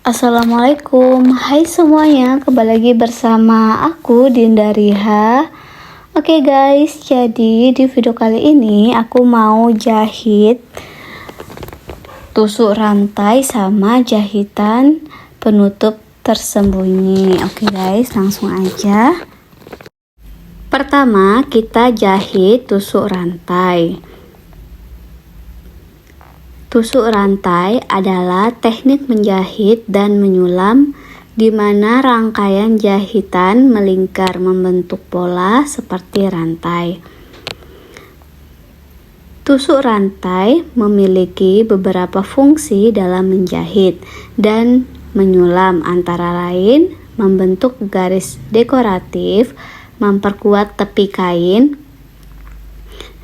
Assalamualaikum, hai semuanya, kembali lagi bersama aku Dinda Riha. Oke guys, jadi di video kali ini aku mau jahit tusuk rantai sama jahitan penutup tersembunyi. Oke guys, langsung aja. Pertama kita jahit tusuk rantai. Tusuk rantai adalah teknik menjahit dan menyulam di mana rangkaian jahitan melingkar membentuk pola seperti rantai. Tusuk rantai memiliki beberapa fungsi dalam menjahit dan menyulam, antara lain membentuk garis dekoratif, memperkuat tepi kain,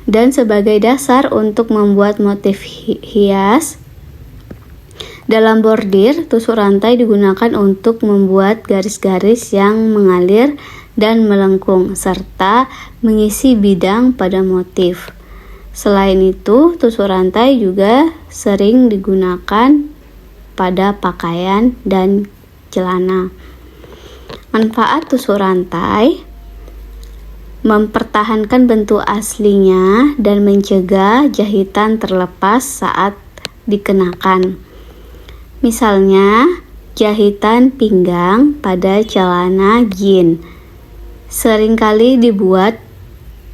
dan sebagai dasar untuk membuat motif hias. Dalam bordir, tusuk rantai digunakan untuk membuat garis-garis yang mengalir dan melengkung serta mengisi bidang pada motif. Selain itu, tusuk rantai juga sering digunakan pada pakaian dan celana. Manfaat tusuk rantai: mempertahankan bentuk aslinya dan mencegah jahitan terlepas saat dikenakan. Misalnya, jahitan pinggang pada celana jeans seringkali dibuat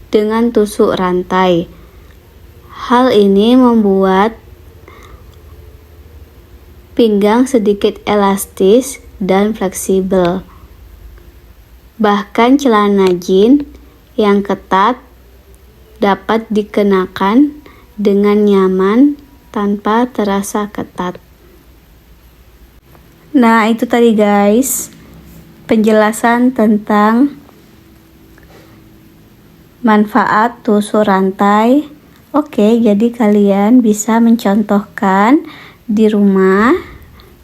dengan tusuk rantai. Hal ini membuat pinggang sedikit elastis dan fleksibel. Bahkan celana jeans yang ketat dapat dikenakan dengan nyaman tanpa terasa ketat. Nah, itu tadi guys penjelasan tentang manfaat tusuk rantai. Oke, jadi kalian bisa mencontohkan di rumah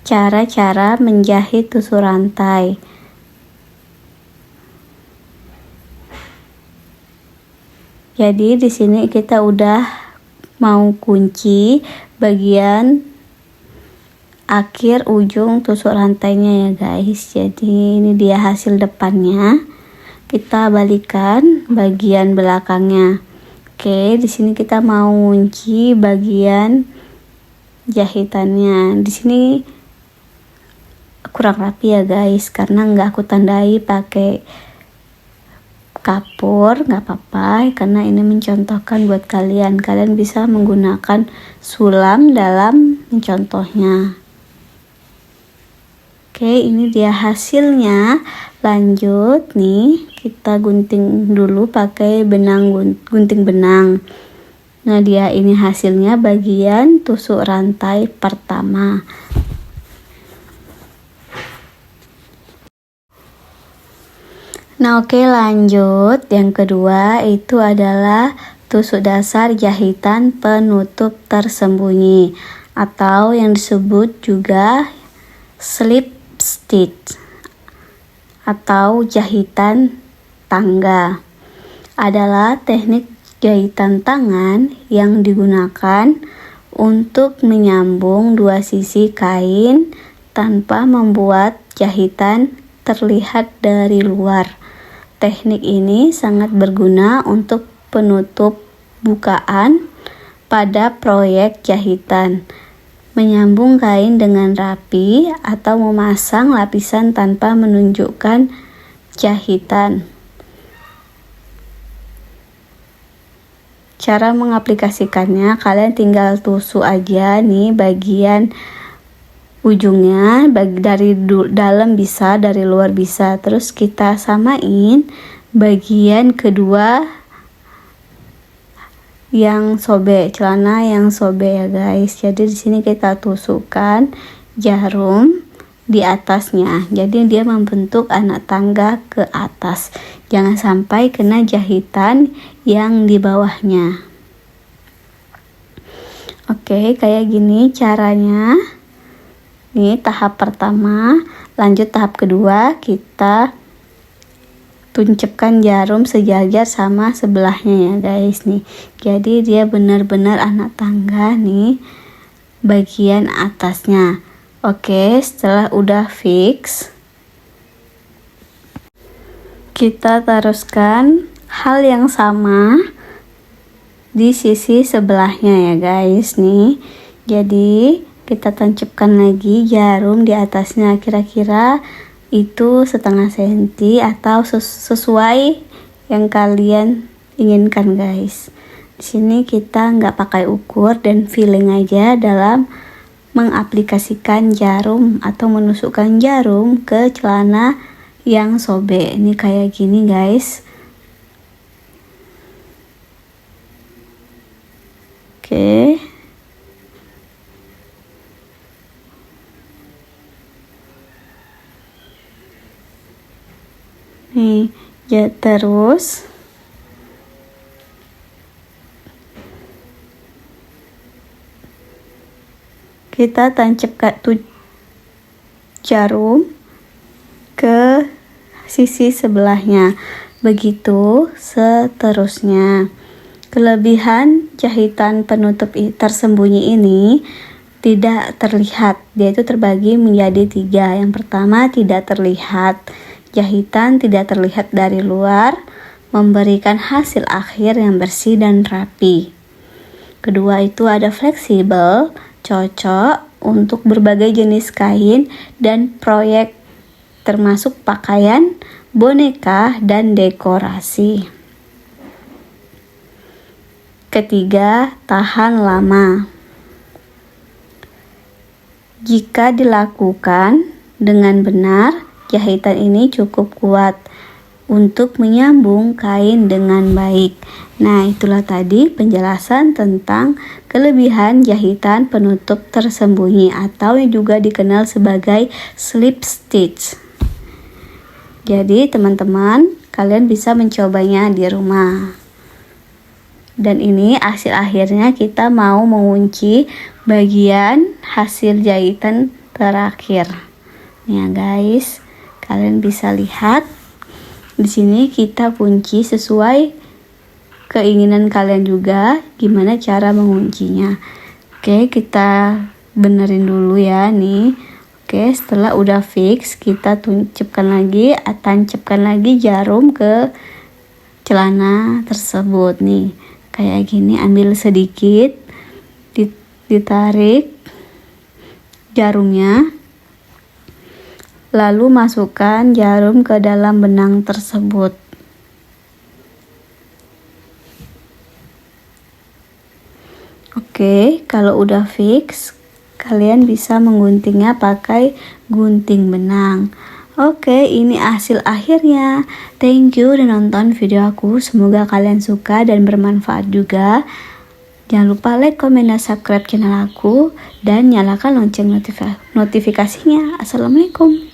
cara-cara menjahit tusuk rantai. Jadi di sini kita udah mau kunci bagian akhir ujung tusuk rantainya ya guys. Jadi ini dia hasil depannya. Kita balikan bagian belakangnya. Oke, di sini kita mau kunci bagian jahitannya. Di sini kurang rapi ya guys, karena nggak aku tandai pakai kapur. Nggak apa-apa, karena ini mencontohkan buat kalian bisa menggunakan sulam dalam mencontohnya. Oke, ini dia hasilnya. Lanjut nih, kita gunting dulu pakai gunting benang. Nah, dia ini hasilnya bagian tusuk rantai pertama. Nah, oke, lanjut. Yang kedua itu adalah tusuk dasar jahitan penutup tersembunyi atau yang disebut juga slip stitch atau jahitan tangga. Adalah teknik jahitan tangan yang digunakan untuk menyambung dua sisi kain tanpa membuat jahitan terlihat dari luar. Teknik ini sangat berguna untuk penutup bukaan pada proyek jahitan, menyambung kain dengan rapi, atau memasang lapisan tanpa menunjukkan jahitan. Cara mengaplikasikannya, kalian tinggal tusuk aja nih bagian ujungnya, dari dalam bisa, dari luar bisa. Terus kita samain bagian kedua yang sobek, celana yang sobek ya guys. Jadi di sini kita tusukkan jarum di atasnya. Jadi dia membentuk anak tangga ke atas. Jangan sampai kena jahitan yang di bawahnya. Oke, kayak gini caranya. Ini tahap pertama. Lanjut tahap kedua, kita tuncapkan jarum sejajar sama sebelahnya ya guys nih. Jadi dia benar-benar anak tangga nih bagian atasnya. Oke, setelah udah fix, kita teruskan hal yang sama di sisi sebelahnya ya guys nih. Jadi kita tancapkan lagi jarum di atasnya, kira-kira itu setengah senti atau sesuai yang kalian inginkan guys. Di sini kita nggak pakai ukur dan feeling aja dalam mengaplikasikan jarum atau menusukkan jarum ke celana yang sobek. Ini kayak gini guys. Oke. Nih, ya terus kita tancapkan jarum ke sisi sebelahnya, begitu seterusnya. Kelebihan jahitan penutup tersembunyi ini tidak terlihat, dia itu terbagi menjadi 3. Yang pertama, tidak terlihat, jahitan tidak terlihat dari luar, memberikan hasil akhir yang bersih dan rapi. Kedua itu ada fleksibel, cocok untuk berbagai jenis kain dan proyek termasuk pakaian, boneka, dan dekorasi. Ketiga, tahan lama. Jika dilakukan dengan benar, jahitan ini cukup kuat untuk menyambung kain dengan baik. Nah, itulah tadi penjelasan tentang kelebihan jahitan penutup tersembunyi atau yang juga dikenal sebagai slip stitch. Jadi teman-teman, kalian bisa mencobanya di rumah. Dan ini hasil akhirnya kita mau mengunci bagian hasil jahitan terakhir. Nih ya guys, kalian bisa lihat di sini kita kunci sesuai keinginan kalian juga gimana cara menguncinya. Oke, kita benerin dulu ya nih. Oke, setelah udah fix, kita tancapkan lagi jarum ke celana tersebut nih. Kayak gini, ambil sedikit, ditarik jarumnya, lalu masukkan jarum ke dalam benang tersebut. Oke, kalau udah fix, kalian bisa mengguntingnya pakai gunting benang. Oke, ini hasil akhirnya. Thank you udah nonton video aku. Semoga kalian suka dan bermanfaat juga. Jangan lupa like, komen, dan subscribe channel aku. Dan nyalakan lonceng notifikasinya. Assalamualaikum.